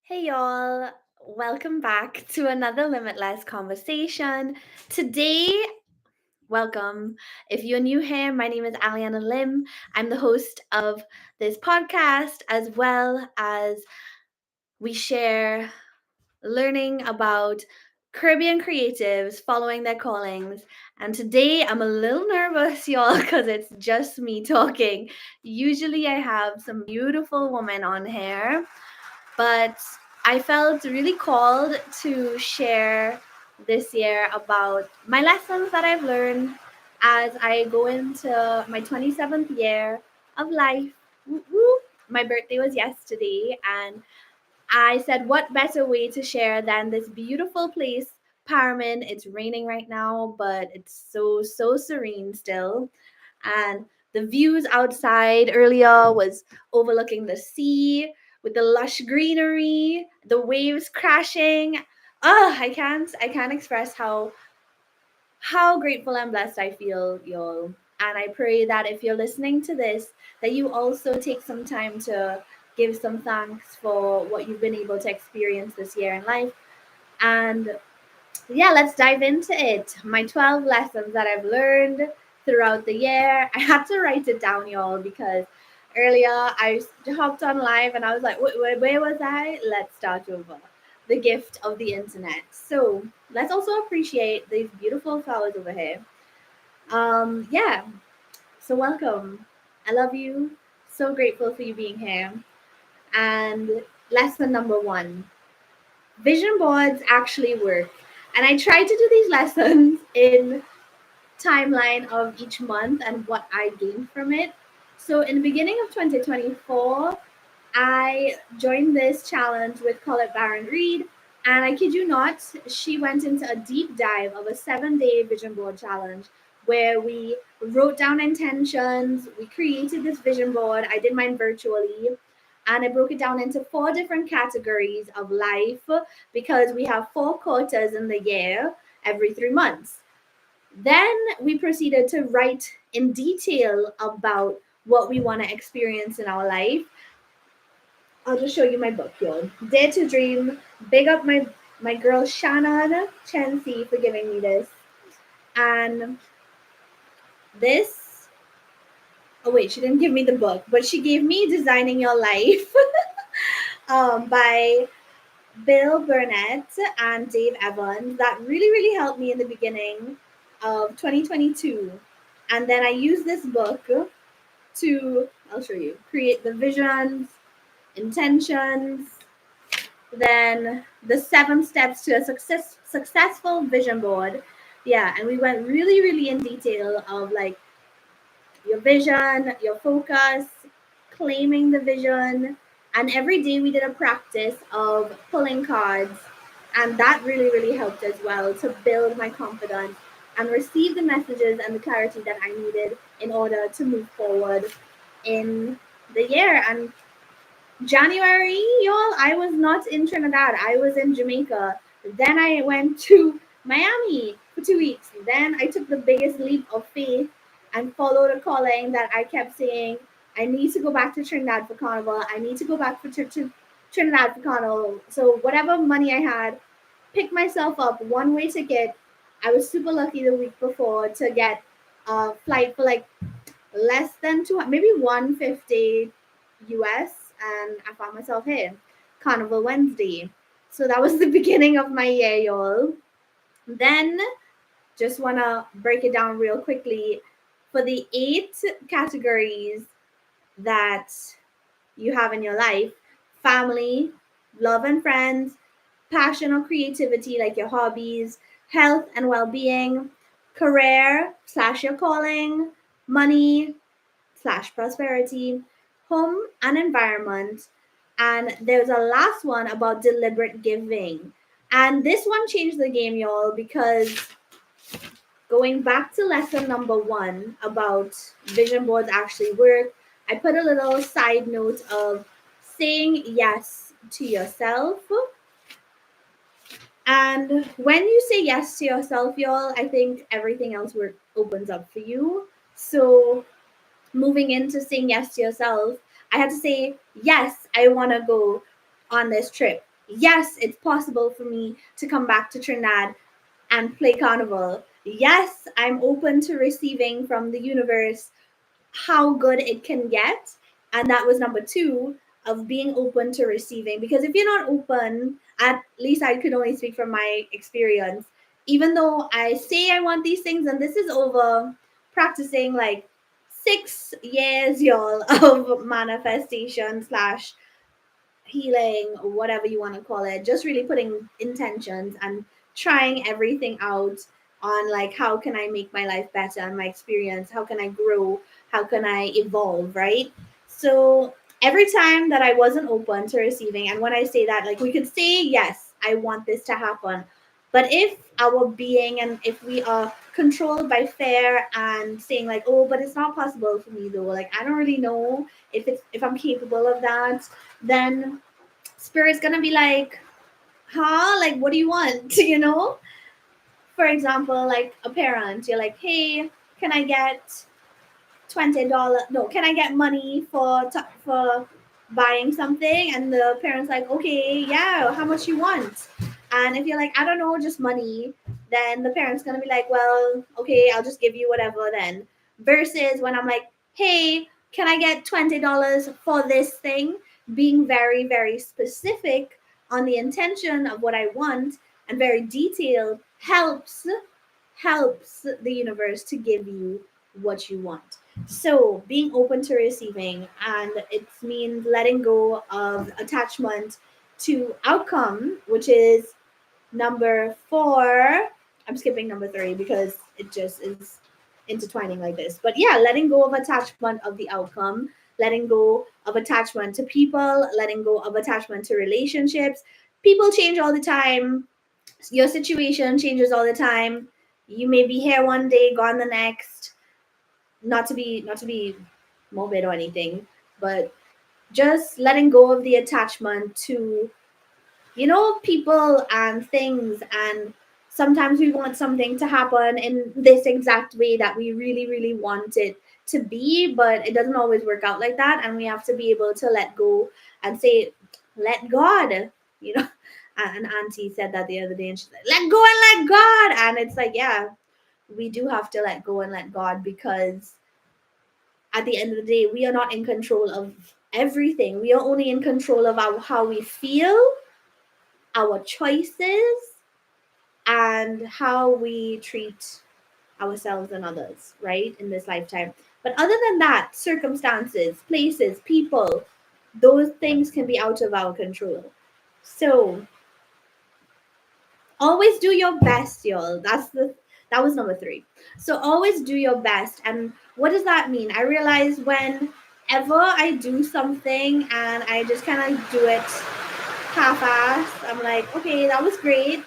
Hey y'all, welcome back to another Limitless conversation. Today, welcome. If you're new here, my name is Aliana Lim. I'm the host of this podcast, as well as we share learning about Caribbean creatives following their callings. And today I'm a little nervous, y'all, because it's just me talking. Usually I have some beautiful women on here, but I felt really called to share this year about my lessons that I've learned as I go into my 27th year of life. Woo woo. My birthday was yesterday, and I said, what better way to share than this beautiful place, Paramin? It's raining right now, but it's so serene still. And the views outside earlier was overlooking the sea with the lush greenery, the waves crashing. I can't express how grateful and blessed I feel, y'all. And I pray that if you're listening to this, that you also take some time to give some thanks for what you've been able to experience this year in life. And yeah, let's dive into it. My 12 lessons that I've learned throughout the year. I had to write it down, y'all, because earlier I hopped on live and I was like, where was I? Let's start over. The gift of the internet. So let's also appreciate these beautiful flowers over here. Yeah, so welcome. I love you. So grateful for you being here. And lesson number one, vision boards actually work. And I try to do these lessons in timeline of each month and what I gained from it. So in the beginning of 2024, I joined this challenge with Colette Baron Reed. And I kid you not, she went into a deep dive of a 7-day vision board challenge where we wrote down intentions. We created this vision board. I did mine virtually. And I broke it down into 4 different categories of life because we have 4 quarters in the year every 3 months. Then we proceeded to write in detail about what we want to experience in our life. I'll just show you my book, y'all. Dare to Dream. Big up my girl Shannon Chancy for giving me this. And this, oh wait, she didn't give me the book, but she gave me Designing Your Life by Bill Burnett and Dave Evans. That really helped me in the beginning of 2022. And then I used this book to, I'll show you, create the visions, intentions, then the 7 steps to a successful vision board. Yeah, and we went really in detail of like your vision, your focus, claiming the vision, and every day we did a practice of pulling cards, and that really helped as well to build my confidence and receive the messages and the clarity that I needed in order to move forward in the year. And January, y'all, I was not in Trinidad. I was in Jamaica. Then I went to Miami for 2 weeks. Then I took the biggest leap of faith and followed a calling that I kept saying, I need to go back to Trinidad for Carnival. I need to go back for Trinidad for Carnival. So whatever money I had, picked myself up one-way ticket. I was super lucky the week before to get a flight for like less than 200, maybe 150 US, and I found myself here, Carnival Wednesday. So that was the beginning of my year, y'all. Then, just want to break it down real quickly. For the 8 categories that you have in your life: family, love and friends, passion or creativity, like your hobbies, health and well being, career slash your calling, money slash prosperity, home and environment. And there's a last one about deliberate giving. And this one changed the game, y'all, because going back to lesson number 1 about vision boards actually work, I put a little side note of saying yes to yourself. And when you say yes to yourself, y'all, I think everything else opens up for you. So moving into saying yes to yourself, I had to say, yes, I want to go on this trip. Yes, it's possible for me to come back to Trinidad and play carnival. Yes, I'm open to receiving from the universe how good it can get. And that was number two, of being open to receiving. Because if you're not open, at least I could only speak from my experience, even though I say I want these things, and this is over practicing like 6 years, y'all, of manifestation slash healing, whatever you want to call it, just really putting intentions and trying everything out on like how can I make my life better and my experience, how can I grow, how can I evolve, right? So every time that I wasn't open to receiving, and when I say that, like we could say yes, I want this to happen, but if our being, and if we are controlled by fear and saying like, oh, but it's not possible for me though, like I don't really know if I'm capable of that, then spirit's gonna be like, huh, like what do you want? For example, like a parent, you're like, hey, can I get $20, no, can I get money for buying something? And the parents like, okay, yeah, how much you want? And if you're like, I don't know, just money, then the parents gonna be like, well, okay, I'll just give you whatever then. Versus when I'm like, hey, can I get $20 for this thing? Being very, very specific on the intention of what I want and very detailed helps the universe to give you what you want. So being open to receiving, and it means letting go of attachment to outcome, which is number four. I'm skipping number three because it just is intertwining like this. But yeah, letting go of attachment of the outcome, letting go of attachment to people, letting go of attachment to relationships. People change all the time. Your situation changes all the time. You may be here one day, gone the next. Not to be morbid or anything, but just letting go of the attachment to people and things. And sometimes we want something to happen in this exact way that we really really want it to be, but it doesn't always work out like that, and we have to be able to let go and say, let God, you know an auntie said that the other day, and she's like, let go and let God. And it's like, yeah, we do have to let go and let God, because at the end of the day, we are not in control of everything. We are only in control of how we feel, our choices, and how we treat ourselves and others, right, in this lifetime. But other than that, circumstances, places, people, those things can be out of our control. So always do your best, y'all. That was number three. So always do your best. And what does that mean? I realize whenever I do something and I just kind of do it half-assed, I'm like, okay, that was great.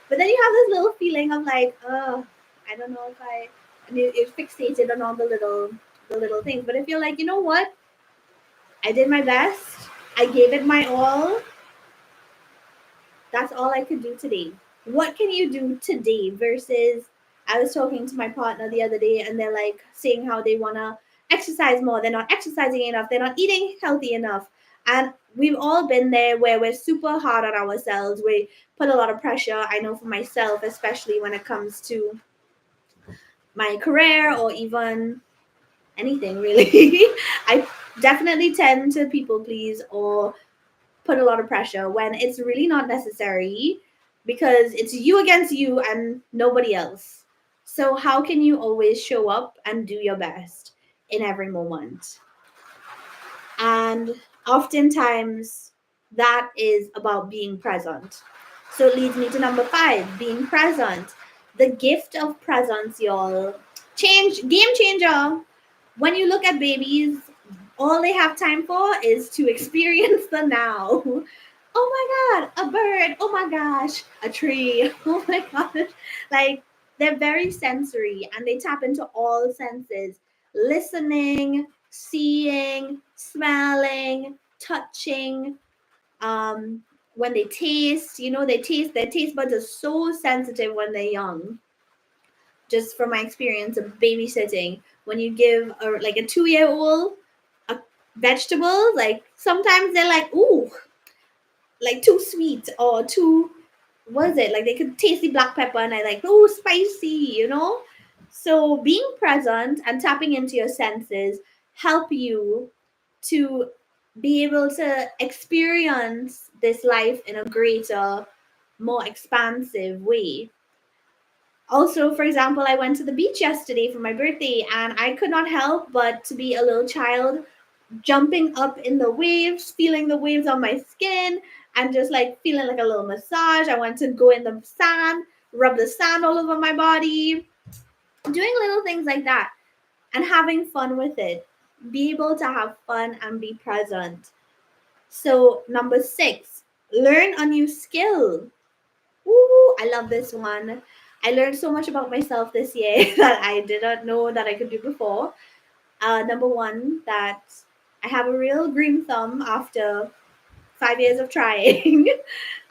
But then you have this little feeling of like, oh, I don't know if I, and you're fixated on all the little things. But if you're like, you know what, I did my best, I gave it my all, that's all I could do today. What can you do today? Versus, I was talking to my partner the other day, and they're like saying how they want to exercise more. They're not exercising enough. They're not eating healthy enough. And we've all been there where we're super hard on ourselves. We put a lot of pressure. I know for myself, especially when it comes to my career or even anything really. I definitely tend to people please or put a lot of pressure when it's really not necessary, because it's you against you and nobody else. So how can you always show up and do your best in every moment? And oftentimes that is about being present. So it leads me to number five, being present. The gift of presence, y'all. Game changer. When you look at babies, all they have time for is to experience the now. Oh my god, a bird. Oh my gosh, a tree. Oh my gosh. Like, they're very sensory and they tap into all senses: listening, seeing, smelling, touching. Um, when they taste, their taste buds are so sensitive when they're young. Just from my experience of babysitting, when you give like a 2-year old a vegetable, like sometimes they're like, ooh, like too sweet or too, what is it, like they could taste the black pepper and I like, oh, spicy. So being present and tapping into your senses help you to be able to experience this life in a greater, more expansive way. Also, for example, I went to the beach yesterday for my birthday and I could not help but to be a little child, jumping up in the waves, feeling the waves on my skin, and just like feeling like a little massage. I went to go in the sand, rub the sand all over my body, doing little things like that and having fun with it. Be able to have fun and be present. So, number 6, learn a new skill. Ooh, I love this one. I learned so much about myself this year that I did not know that I could do before. Number 1, that I have a real green thumb after 5 years of trying.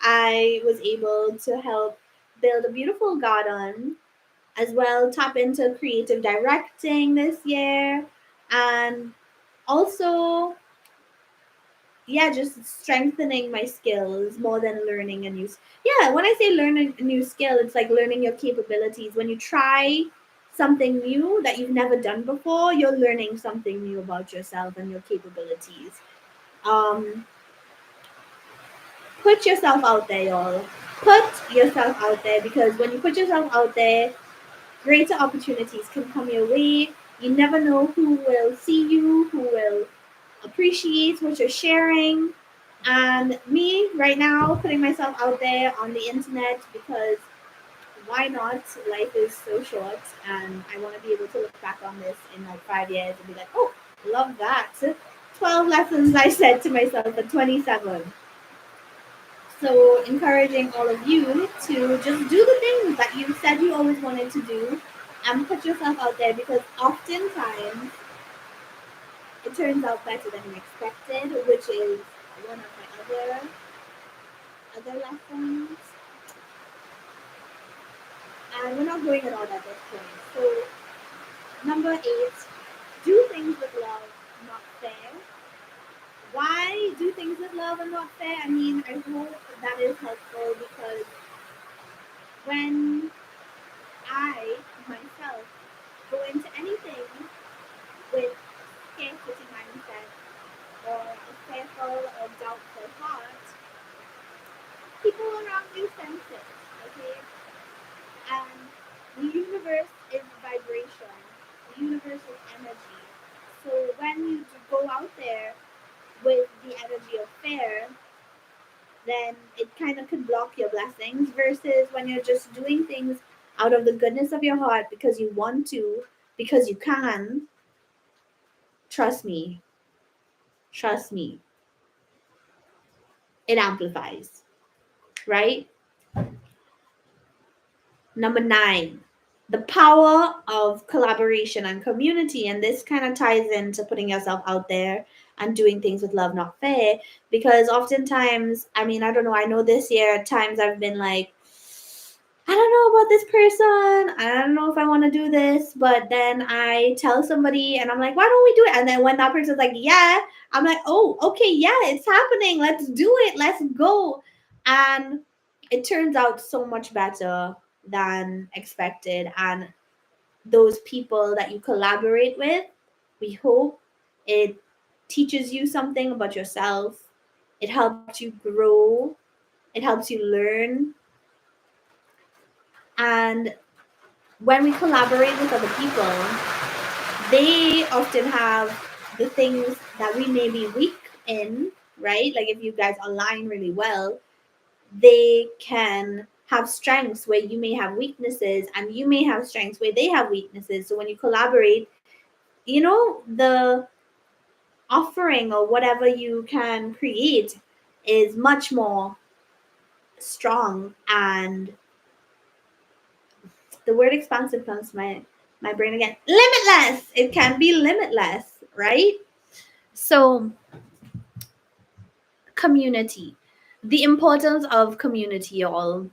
I was able to help build a beautiful garden, as well tap into creative directing this year, and also, yeah, just strengthening my skills more than learning a new. Yeah, when I say learn a new skill, it's like learning your capabilities. When you try something new that you've never done before, you're learning something new about yourself and your capabilities. Um, put yourself out there, y'all. Put yourself out there, because when you put yourself out there, greater opportunities can come your way. You never know who will see you, who will appreciate what you're sharing. And me right now, putting myself out there on the internet, because why not? Life is so short, and I want to be able to look back on this in like 5 years and be like, oh, love that. 12 lessons I said to myself at 27. So, encouraging all of you to just do the things that you said you always wanted to do and put yourself out there, because oftentimes it turns out better than you expected, which is one of my other lessons. And we're not going at all at this point. So, number 8, do things with love, not fair. Why do things with love and not fair? I mean, I hope that is helpful, because when I myself go into anything with scarcity mindset or a fearful or doubtful heart, people around you sense it, okay? And the universe is vibration. The universe is energy. So when you go out there with the energy of fear, then it kind of could block your blessings, versus when you're just doing things out of the goodness of your heart because you want to, because you can. Trust me, trust me, it amplifies, right? Number 9, the power of collaboration and community. And this kind of ties into putting yourself out there and doing things with love, not fair. Because oftentimes, I mean, I don't know, I know this year at times I've been like, I don't know about this person. I don't know if I want to do this. But then I tell somebody and I'm like, why don't we do it? And then when that person's like, yeah, I'm like, oh, okay, yeah, it's happening. Let's do it. Let's go. And it turns out so much better than expected. And those people that you collaborate with, we hope it teaches you something about yourself. It helps you grow. It helps you learn. And when we collaborate with other people, they often have the things that we may be weak in, right? Like if you guys align really well, they can have strengths where you may have weaknesses, and you may have strengths where they have weaknesses. So when you collaborate, the offering or whatever you can create is much more strong, and the word expansive comes to my brain again. Limitless. It can be limitless, right? So, community. The importance of community, y'all.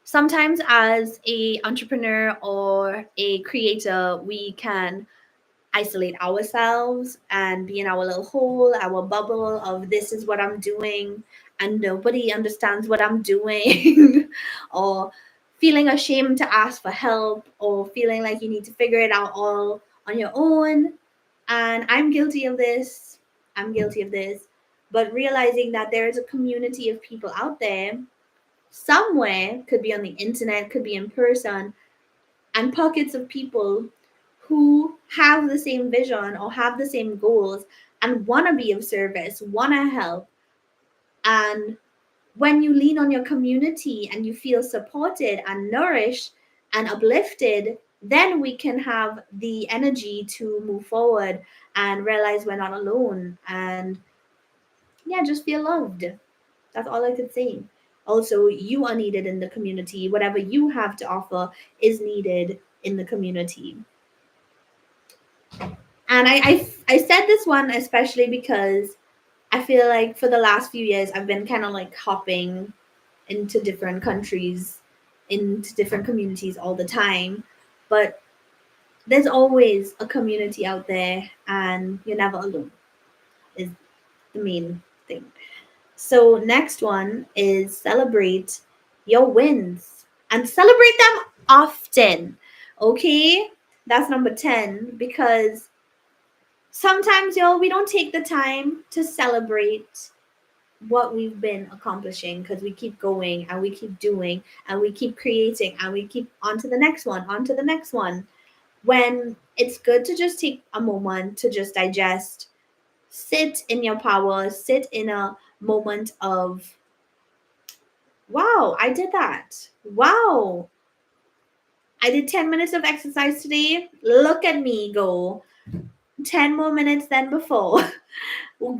Sometimes as a entrepreneur or a creator, we can isolate ourselves and be in our little hole, our bubble of this is what I'm doing, and nobody understands what I'm doing, or feeling ashamed to ask for help, or feeling like you need to figure it out all on your own. And I'm guilty of this. I'm guilty of this. But realizing that there is a community of people out there somewhere, could be on the internet, could be in person, and pockets of people who have the same vision or have the same goals and want to be of service, want to help. And when you lean on your community and you feel supported and nourished and uplifted, then we can have the energy to move forward and realize we're not alone. And yeah, just feel loved. That's all I could say. Also, you are needed in the community. Whatever you have to offer is needed in the community. And I said this one especially because I feel like for the last few years, I've been kind of like hopping into different countries, into different communities all the time. But there's always a community out there, and you're never alone, is the main thing. So, next one is celebrate your wins and celebrate them often. Okay? That's number 10 because sometimes, y'all, we don't take the time to celebrate what we've been accomplishing because we keep going and we keep doing and we keep creating and we keep on to the next one, on to the next one. When it's good to just take a moment to just digest, sit in your power, sit in a moment of, wow, I did that. Wow, I did 10 minutes of exercise today. Look at me go. 10 more minutes than before.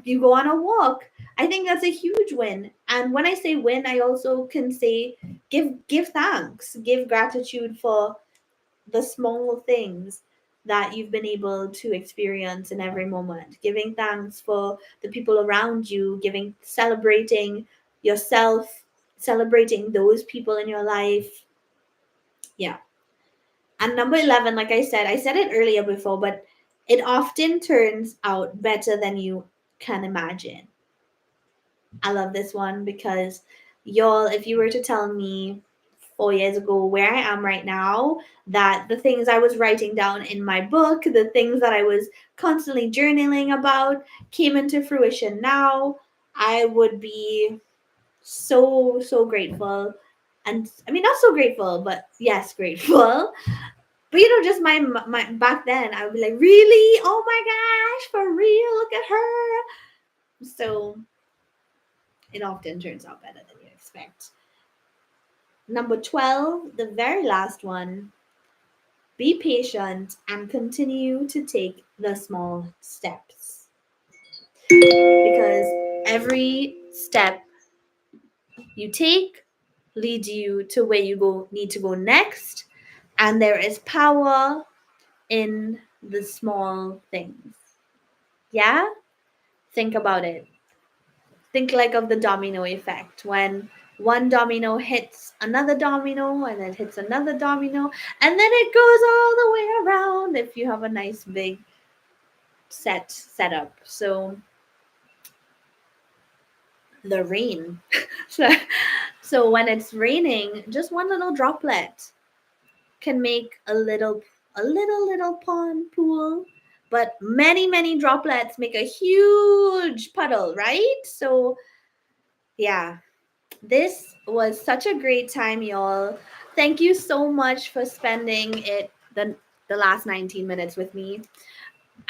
You go on a walk. I think that's a huge win. And when I say win, I also can say give thanks, give gratitude for the small things that you've been able to experience in every moment. Giving thanks for the people around you, giving celebrating yourself, celebrating those people in your life. Yeah. And number 11, like I said it earlier before, but it often turns out better than you can imagine. I love this one because, y'all, if you were to tell me 4 years ago where I am right now, that the things I was writing down in my book, the things that I was constantly journaling about came into fruition now, I would be so, so grateful. And I mean, not so grateful, but yes, grateful. But just my back then, I would be like, really? Oh my gosh, for real? Look at her. So it often turns out better than you expect. Number 12, the very last one, be patient and continue to take the small steps. Because every step you take leads you to where you need to go next. And there is power in the small things. Yeah? Think about it. Think like of the domino effect when one domino hits another domino and then hits another domino and then it goes all the way around if you have a nice big setup. So the rain. So when it's raining, just one little droplet can make a little pond pool, but many droplets make a huge puddle, right? So yeah, this was such a great time, y'all. Thank you so much for spending the last 19 minutes with me.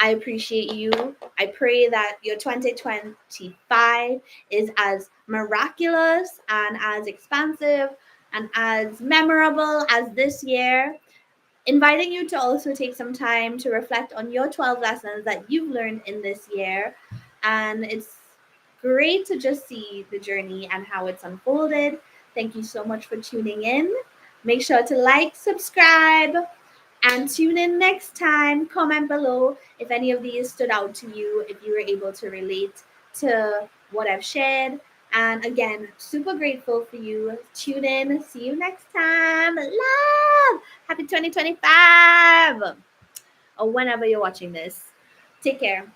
I appreciate you. I pray that your 2025 is as miraculous and as expansive and as memorable as this year. Inviting you to also take some time to reflect on your 12 lessons that you've learned in this year. And it's great to just see the journey and how it's unfolded. Thank you so much for tuning in. Make sure to like, subscribe, and tune in next time. Comment below if any of these stood out to you, if you were able to relate to what I've shared. And again, super grateful for you. Tune in. See you next time. Love. Happy 2025. or whenever you're watching this. Take care.